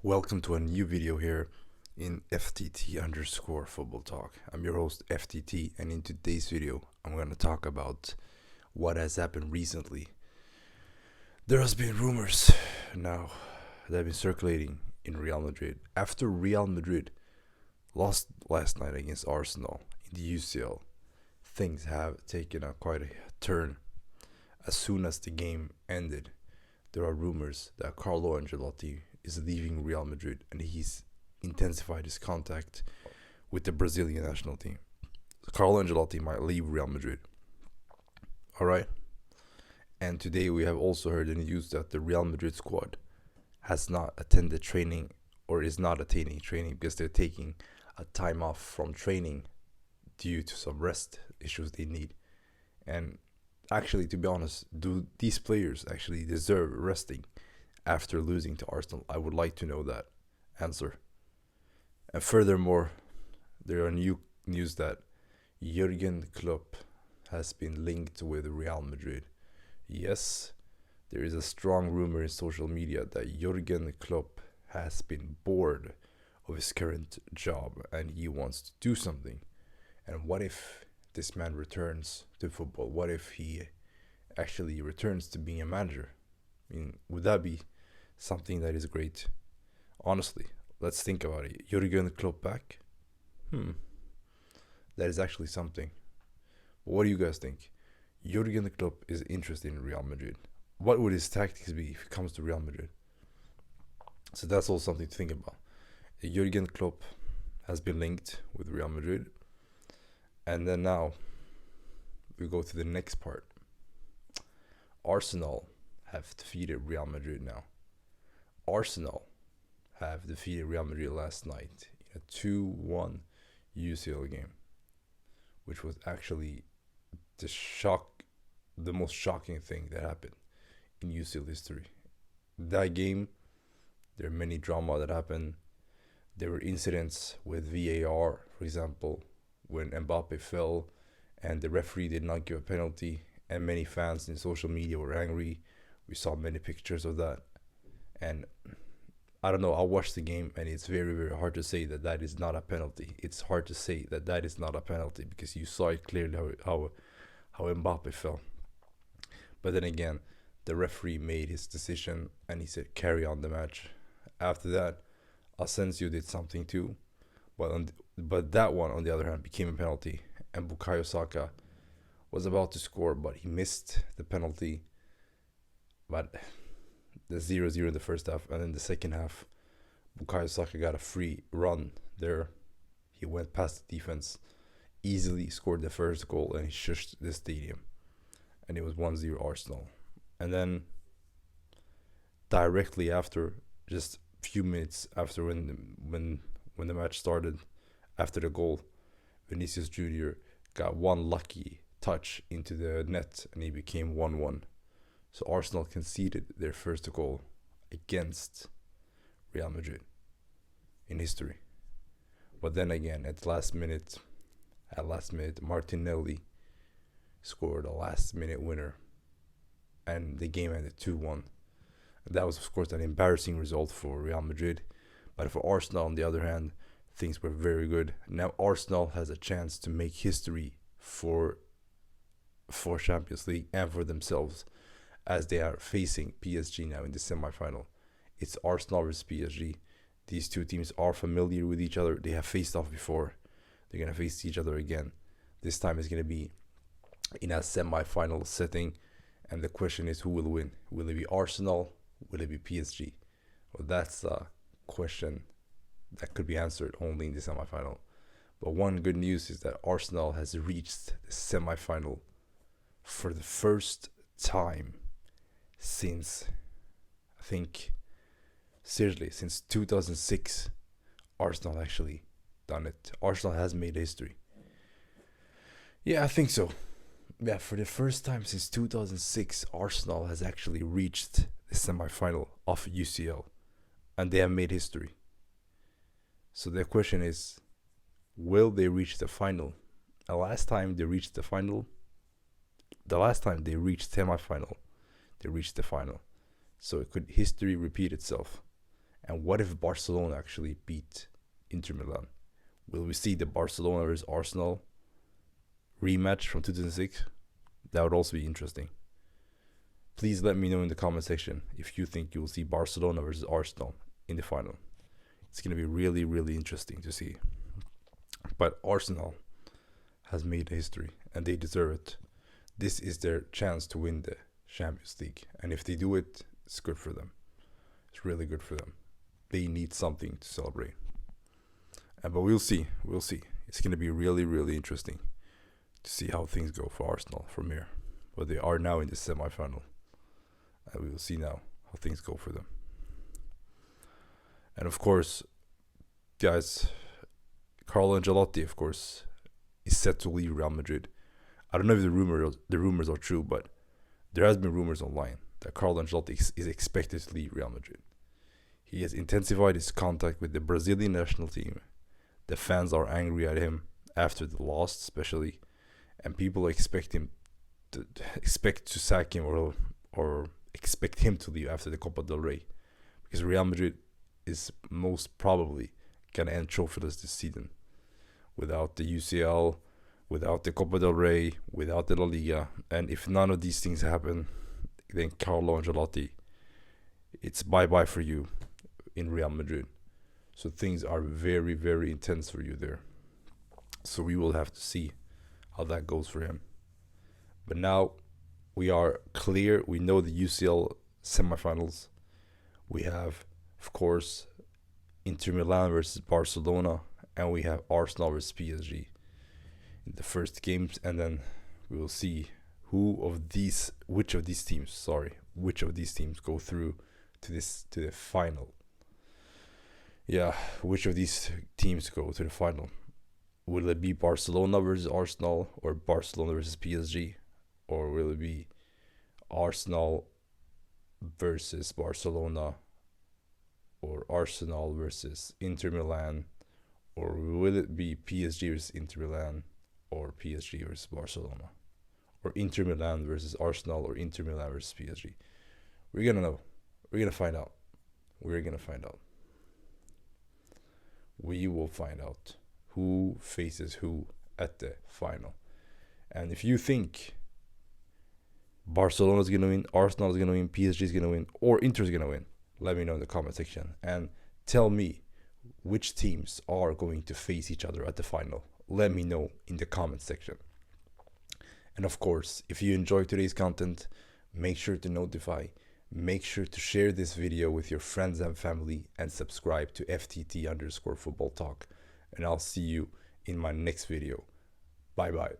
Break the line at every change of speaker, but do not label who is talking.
Welcome to a new video here in FTT underscore football talk. I'm your host FTT, and in today's video I'm going to talk about what has happened recently. There has been rumors now that have been circulating in Real Madrid after Real Madrid lost last night against Arsenal in the UCL. Things have taken quite a turn. As soon as the game ended, there are rumors that Carlo Ancelotti is leaving Real Madrid, and he's intensified his contact with the Brazilian national team. Carlo Ancelotti might leave Real Madrid. Alright? And today we have also heard the news that the Real Madrid squad has not attended training or is not attending training because they're taking a time off from training due to some rest issues they need. And actually, to be honest, do these players actually deserve resting after losing to Arsenal? I would like to know that answer. And furthermore, there are new news that Jurgen Klopp has been linked with Real Madrid. Yes, there is a strong rumor in social media that Jurgen Klopp has been bored of his current job and he wants to do something. And what if this man returns to football? What if he actually returns to being a manager? I mean, would that be something that is great? Honestly, let's think about it. Jurgen Klopp back? That is actually something. But what do you guys think? Jurgen Klopp is interested in Real Madrid. What would his tactics be if it comes to Real Madrid? So that's all something to think about. Jurgen Klopp has been linked with Real Madrid. And then now we go to the next part. Arsenal have defeated Real Madrid now. Arsenal have defeated Real Madrid last night in a 2-1 UCL game, which was actually the most shocking thing that happened in UCL history. That game, there are many drama that happened. There were incidents with VAR, for example, when Mbappe fell and the referee did not give a penalty, and many fans in social media were angry. We saw many pictures of that. And I don't know, I watched the game and it's very, very hard to say that is not a penalty. It's hard to say that is not a penalty because you saw it clearly how Mbappe fell. But then again, the referee made his decision and he said carry on the match. After that, Asensio did something too. But that one, on the other hand, became a penalty. And Bukayo Saka was about to score, but he missed the penalty. But the 0-0 in the first half, and in the second half, Bukayo Saka got a free run there. He went past the defense, easily scored the first goal, and he shushed the stadium. And it was 1-0 Arsenal. And then directly after, just a few minutes after when the match started, after the goal, Vinicius Jr. got one lucky touch into the net and he became 1-1. So Arsenal conceded their first goal against Real Madrid in history. But then again, at last minute, Martinelli scored a last minute winner and the game ended 2-1. That was, of course, an embarrassing result for Real Madrid. But for Arsenal, on the other hand, things were very good. Now Arsenal has a chance to make history for Champions League and for themselves, as they are facing PSG now in the semi-final. It's Arsenal versus PSG. These two teams are familiar with each other. They have faced off before. They're going to face each other again. This time it's going to be in a semi-final setting. And the question is, who will win? Will it be Arsenal? Will it be PSG? Well, that's a question that could be answered only in the semi-final. But one good news is that Arsenal has reached the semi-final for the first time since, I think, seriously, since 2006, Arsenal actually done it. Arsenal has made history. Yeah, I think so. Yeah, for the first time since 2006, Arsenal has actually reached the semi-final of UCL, and they have made history. So the question is, will they reach the final? The last time they reached semi-final, they reached the final. So could history repeat itself? And what if Barcelona actually beat Inter Milan? Will we see the Barcelona versus Arsenal rematch from 2006? That would also be interesting. Please let me know in the comment section if you think you will see Barcelona versus Arsenal in the final. It's going to be really, really interesting to see. But Arsenal has made history and they deserve it. This is their chance to win the Champions League. And if they do it, it's good for them. It's really good for them. They need something to celebrate. But we'll see. We'll see. It's going to be really, really interesting to see how things go for Arsenal from here. But they are now in the semi-final. And we will see now how things go for them. And of course, guys, Carlo Ancelotti, of course, is set to leave Real Madrid. I don't know if the rumors are true, but there has been rumors online that Carlo Ancelotti is expected to leave Real Madrid. He has intensified his contact with the Brazilian national team. The fans are angry at him after the loss, especially, and people expect to sack him or expect him to leave after the Copa del Rey, because Real Madrid is most probably gonna end trophyless this season, without the UCL, without the Copa del Rey, without the La Liga. And if none of these things happen, then Carlo Ancelotti, it's bye-bye for you in Real Madrid. So things are very, very intense for you there. So we will have to see how that goes for him. But now we are clear. We know the UCL semifinals. We have, of course, Inter Milan versus Barcelona, and we have Arsenal versus PSG in the first games, and then we will see which of these teams go through to the final. Yeah, which of these teams go to the final? Will it be Barcelona versus Arsenal, or Barcelona versus PSG, or will it be Arsenal versus Barcelona, or Arsenal versus Inter Milan, or will it be PSG versus Inter Milan, or PSG versus Barcelona, or Inter Milan versus Arsenal, or Inter Milan versus PSG? We're gonna know. We're gonna find out. We will find out who faces who at the final. And if you think Barcelona is gonna win, Arsenal is gonna win, PSG is gonna win, or Inter is gonna win, let me know in the comment section and tell me which teams are going to face each other at the final. Let me know in the comment section. And of course, if you enjoyed today's content, make sure to notify, make sure to share this video with your friends and family, and subscribe to FTT_football talk. And I'll see you in my next video. Bye bye.